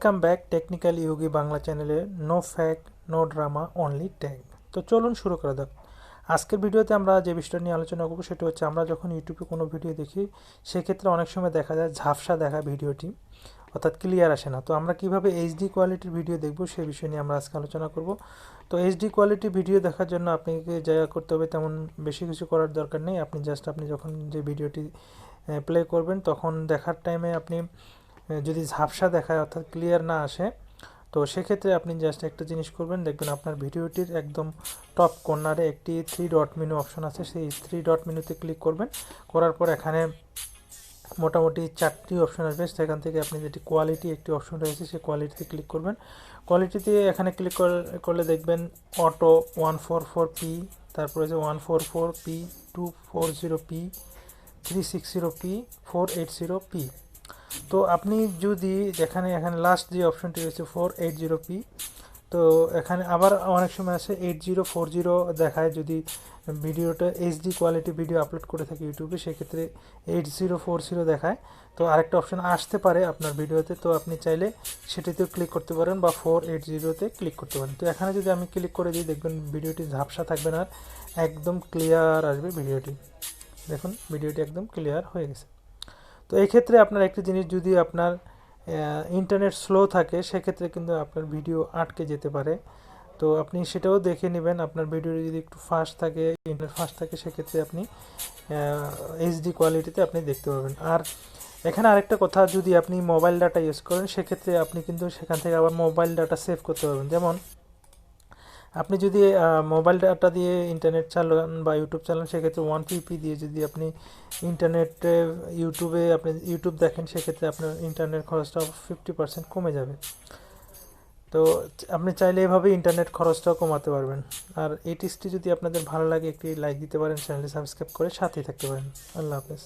Welcome back technical Yogi Bangla চ্যানেলে no fact no drama only tag. তো চলুন শুরু করা যাক। আজকের ভিডিওতে আমরা যে বিষয়টা নিয়ে আলোচনা করবো সেটা হচ্ছে আমরা যখন ইউটিউবে কোনো ভিডিও দেখি সেক্ষেত্রে অনেক সময় দেখা যায় ঝাপসা দেখা ভিডিওটি, অর্থাৎ ক্লিয়ার আসে না। তো আমরা কিভাবে এইচডি কোয়ালিটির ভিডিও দেখব সেই বিষয় নিয়ে আমরা আজকে আলোচনা করব। তো এইচডি কোয়ালিটির ভিডিও দেখার জন্য আপনাকে যা করতে হবে তেমন বেশি কিছু করার দরকার নেই। আপনি যখন যে ভিডিওটি প্লে করবেন তখন দেখার টাইমে আপনি যদি ঝাপসা দেখায় অর্থাৎ ক্লিয়ার না আসে, তো সেক্ষেত্রে আপনি জাস্ট একটা জিনিস করবেন, দেখবেন আপনার ভিডিওটির একদম টপ কর্নারে একটি 3 ডট মেনু অপশন আছে। সেই 3 ডট মেনুতে ক্লিক করবেন। করার পর এখানে মোটামুটি 4টি অপশন আসবে। সেখান থেকে আপনি যেটি কোয়ালিটি একটি অপশন রয়েছে সেই কোয়ালিটিতে ক্লিক করবেন। কোয়ালিটিতে এখানে ক্লিক করলে দেখবেন অটো 144p, তারপরে যে 144p, 240p, 360p, 480p। তো আপনি যদি এখানে লাস্ট যে অপশনটি রয়েছে 480p, তো এখানে আবার অনেক সময় আছে 8040 দেখায়। যদি ভিডিওটা এইচডি কোয়ালিটি ভিডিও আপলোড করে থাকি ইউটিউবে সেক্ষেত্রে 8040 দেখায়। তো আরেকটা অপশন আসতে পারে আপনার ভিডিওতে, তো আপনি চাইলে সেটিতেও ক্লিক করতে পারেন বা 480তে ক্লিক করতে পারেন। তো এখানে যদি আমি ক্লিক করে দিই দেখবেন ভিডিওটি ঝাপসা থাকবে না, একদম ক্লিয়ার আসবে ভিডিওটি। দেখুন ভিডিওটি একদম ক্লিয়ার হয়ে গেছে। তো এই ক্ষেত্রে আপনার একটি জিনিস, যদি আপনার ইন্টারনেট স্লো থাকে সেক্ষেত্রে কিন্তু আপনার ভিডিও আটকে যেতে পারে। তো আপনি সেটাও দেখে নেবেন। আপনার ভিডিও যদি একটু ফাস্ট থাকে, ইন্টারনেট ফাস্ট থাকে, সেক্ষেত্রে আপনি এইচডি কোয়ালিটিতে আপনি দেখতে পাবেন। আর এখানে আরেকটা কথা, যদি আপনি মোবাইল ডাটা ইউজ করেন সেক্ষেত্রে আপনি কিন্তু সেখান থেকে আবার মোবাইল ডাটা সেভ করতে পারবেন। যেমন আপনি যদি মোবাইল ডাটা দিয়ে ইন্টারনেট চালান বা ইউটিউব চালান সেক্ষেত্রে 1PP দিয়ে যদি আপনি ইন্টারনেটে আপনি ইউটিউব দেখেন সেক্ষেত্রে আপনার ইন্টারনেট খরচটা 50% কমে যাবে। তো আপনি চাইলে এভাবে ইন্টারনেট খরচটাও কমাতে পারবেন। আর এই টিপসটি যদি আপনাদের ভালো লাগে একটি লাইক দিতে পারেন, চ্যানেলটি সাবস্ক্রাইব করে সাথেই থাকতে পারেন। আল্লাহ হাফেজ।